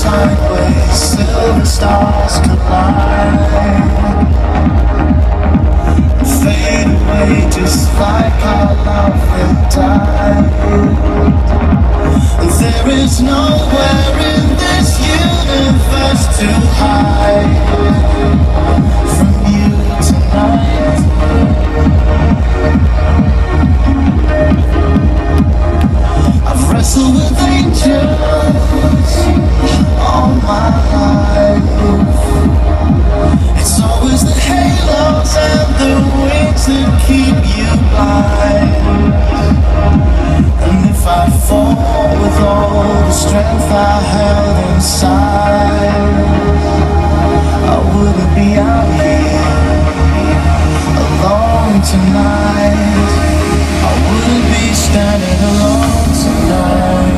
sideways, silver stars collide, fade away just like our love will die. And there is nowhere in this universe to hide from you tonight. I've wrestled with angels all my life. It's always the halos and the wings that keep you blind. And if I fall with all the strength I held inside, I wouldn't be out here alone tonight. I wouldn't be standing alone tonight.